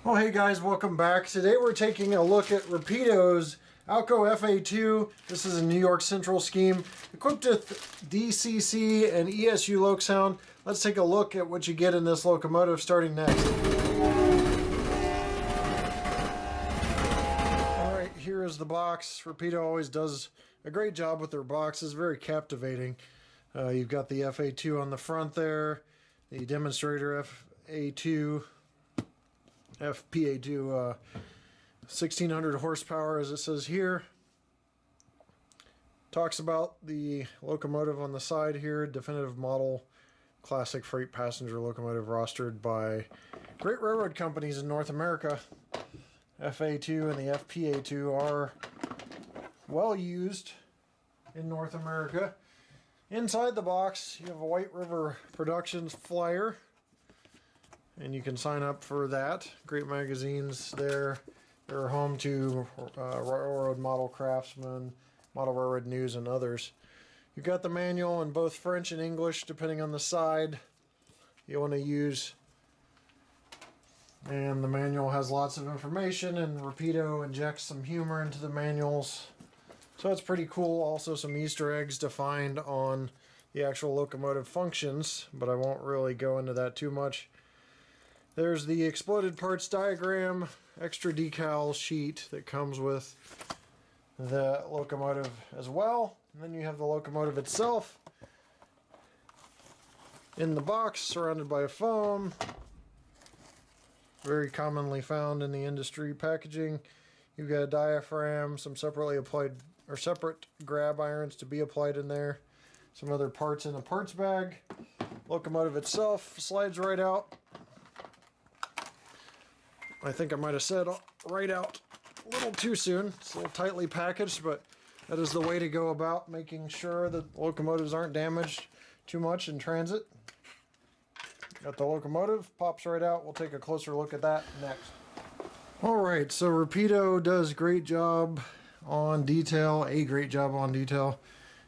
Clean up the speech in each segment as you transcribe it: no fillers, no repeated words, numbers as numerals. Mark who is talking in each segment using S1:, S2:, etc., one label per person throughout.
S1: Well, hey guys, welcome back. Today we're taking a look at Rapido's Alco FA-2. This is a New York Central scheme equipped with DCC and ESU LOKSound. Let's take a look at what you get in this locomotive starting next. Alright, here is the box. Rapido always does a great job with their boxes, very captivating. You've got the FA-2 on the front there, the demonstrator FA-2. FA-2 1600 horsepower, as it says here. Talks about the locomotive on the side here, definitive model, classic freight passenger locomotive rostered by great railroad companies in North America. FA-2 and the FA-2 are well used in North America. Inside the box, you have a White River Productions flyer, and you can sign up for that. Great magazines there. They're home to Railroad Model Craftsman, Model Railroad News, and others. You've got the manual in both French and English, depending on the side you want to use. And the manual has lots of information, and Rapido injects some humor into the manuals. So it's pretty cool. Also some Easter eggs to find on the actual locomotive functions, but I won't really go into that too much. There's the exploded parts diagram, extra decal sheet that comes with the locomotive as well. And then you have the locomotive itself in the box, surrounded by foam. Very commonly found in the industry packaging. You've got a diaphragm, some separately applied or separate grab irons to be applied in there. Some other parts in a parts bag. Locomotive itself slides right out. I think I might have said right out a little too soon. It's a little tightly packaged, but that is the way to go about making sure that locomotives aren't damaged too much in transit. Got the locomotive, pops right out. We'll take a closer look at that next. Alright, so Rapido does a great job on detail.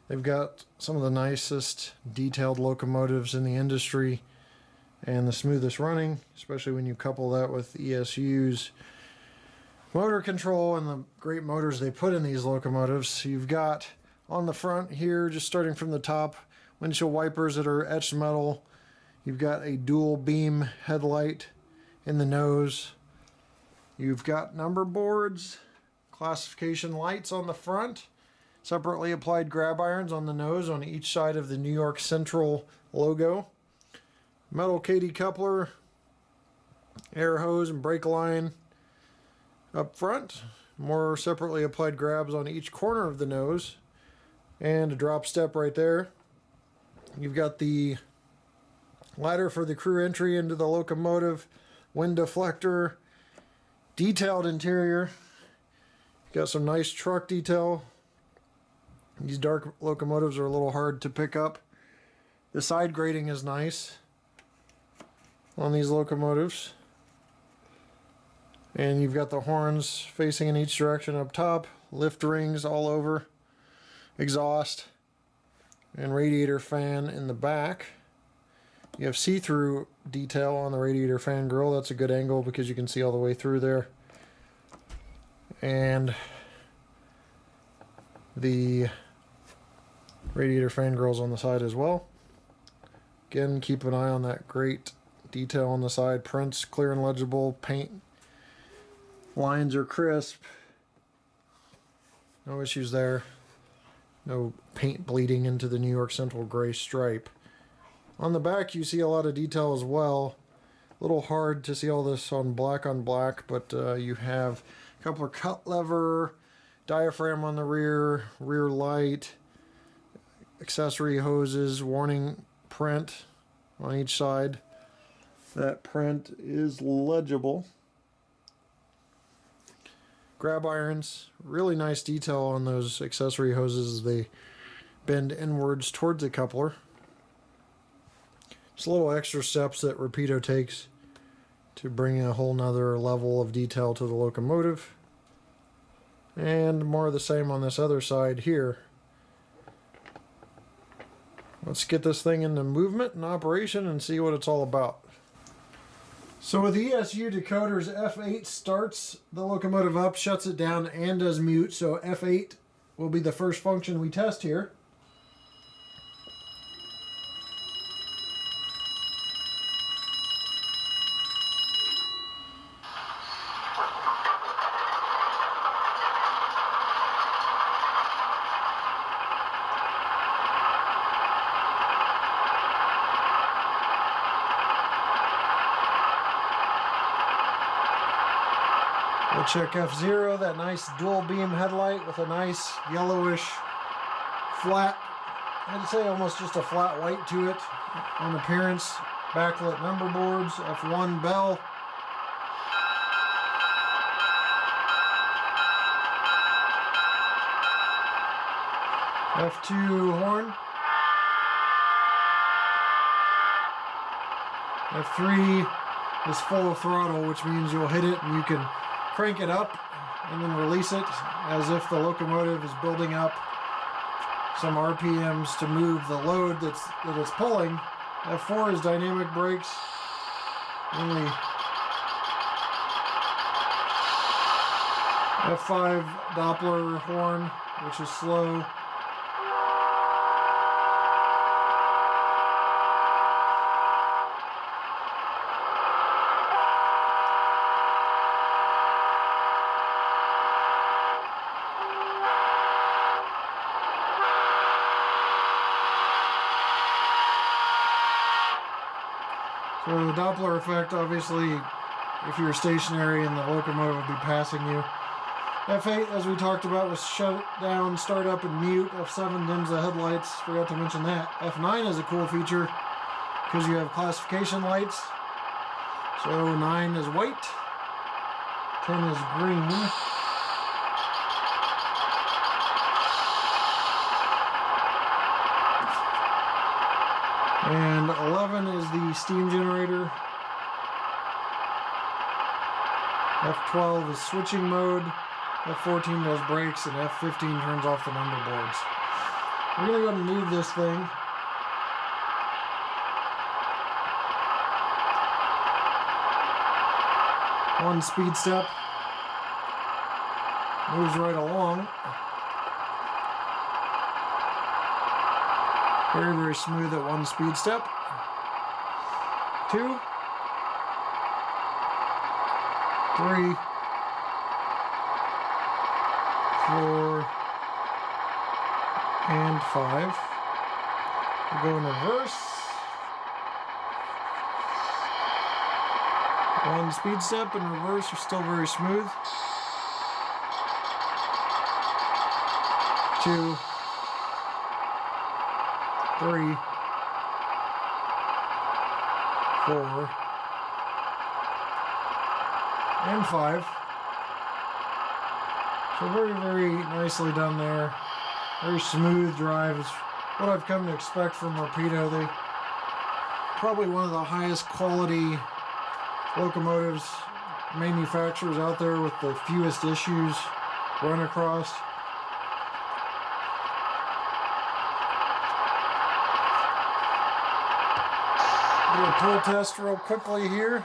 S1: They've got some of the nicest detailed locomotives in the industry, and the smoothest running, especially when you couple that with ESU's motor control and the great motors they put in these locomotives. You've got on the front here, just starting from the top, windshield wipers that are etched metal. You've got a dual beam headlight in the nose. You've got number boards, classification lights on the front, separately applied grab irons on the nose on each side of the New York Central logo. Metal Katy coupler, air hose and brake line up front, more separately applied grabs on each corner of the nose, and a drop step right there. You've got the ladder for the crew entry into the locomotive, wind deflector, detailed interior. You've got some nice truck detail. These dark locomotives are a little hard to pick up. The side grating is nice on these locomotives, and you've got the horns facing in each direction up top, lift rings all over, exhaust, and radiator fan in the back. You have see-through detail on the radiator fan grill. That's a good angle because you can see all the way through there. And the radiator fan grills on the side as well. Again, keep an eye on that great detail on the side. Prints clear and legible. Paint lines are crisp. No issues there. No paint bleeding into the New York Central gray stripe. On the back you see a lot of detail as well. A little hard to see all this on black, but you have a couple of cut lever, diaphragm on the rear light, accessory hoses, warning print on each side. That print is legible. Grab irons, really nice detail on those accessory hoses as they bend inwards towards the coupler. Just little extra steps that Rapido takes to bring a whole nother level of detail to the locomotive. And more of the same on this other side here. Let's get this thing into movement and operation and see what it's all about. So with ESU decoders, F8 starts the locomotive up, shuts it down, and does mute. So F8 will be the first function we test here. We'll check F0, that nice dual beam headlight with a nice yellowish flat, I'd say almost just a flat white to it on appearance. Backlit number boards, F1 bell. F2 horn. F3 is full of throttle, which means you'll hit it and you can crank it up and then release it as if the locomotive is building up some RPMs to move the load that it's pulling. F4 is dynamic brakes. Only F5 Doppler horn, which is slow. So the Doppler effect, obviously, if you're stationary and the locomotive would be passing you. F8, as we talked about, was shut down, start up, and mute. F7 dims the headlights, forgot to mention that. F9 is a cool feature because you have classification lights. So 9 is white, 10 is green. And 11 is the steam generator. F12 is switching mode. F14 does brakes, and F15 turns off the number boards. We're going to go and move this thing. One speed step. Moves right along. Very, very smooth at one speed step. 2, 3, 4, and 5. We'll go in reverse. One speed step and reverse are still very smooth. 2, 3, 4, and 5. So very, very nicely done there. Very smooth drive. It's what I've come to expect from Rapido. They probably one of the highest quality locomotives manufacturers out there with the fewest issues run across. Do a pull test real quickly here.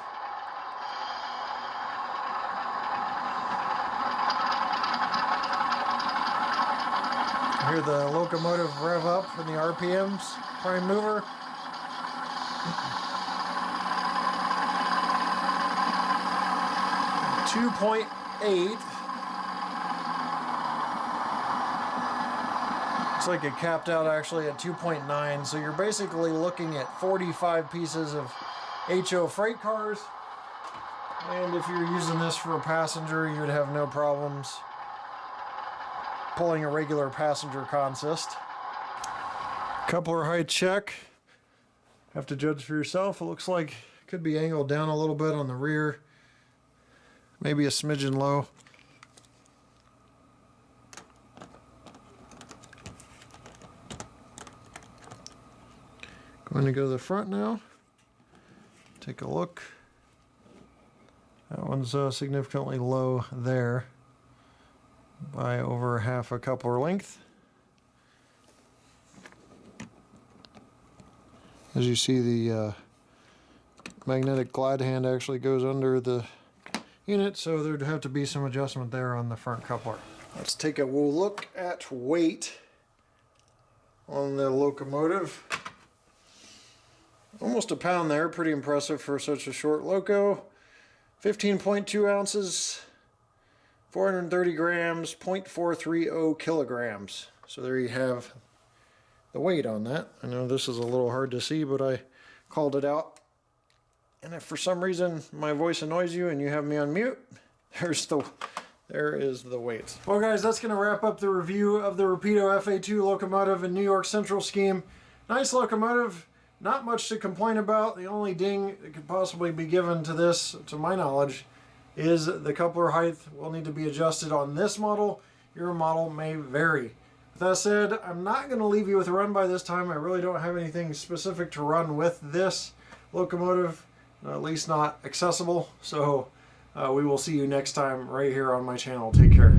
S1: Hear the locomotive rev up in the RPMs, prime mover. .8. Looks like it capped out actually at 2.9, so you're basically looking at 45 pieces of HO freight cars. And if you're using this for a passenger, you would have no problems pulling a regular passenger consist. Coupler height check. Have to judge for yourself. It looks like it could be angled down a little bit on the rear. Maybe a smidgen low. Going to go to the front now. Take a look. That one's significantly low there by over half a coupler length. As you see, the magnetic glide hand actually goes under the unit, so there'd have to be some adjustment there on the front coupler. Let's take a look at weight on the locomotive. Almost a pound there, pretty impressive for such a short loco. 15.2 ounces, 430 grams, 0.430 kilograms. So there you have the weight on that. I know this is a little hard to see, but I called it out. And if for some reason my voice annoys you and you have me on mute, there is the weight. Well guys, that's going to wrap up the review of the Rapido FA-2 locomotive in New York Central scheme. Nice locomotive, not much to complain about. The only ding that could possibly be given to this, to my knowledge, is the coupler height will need to be adjusted on this model. Your model may vary. With that said, I'm not going to leave you with a run by this time. I really don't have anything specific to run with this locomotive, at least not accessible. So we will see you next time right here on my channel. Take care.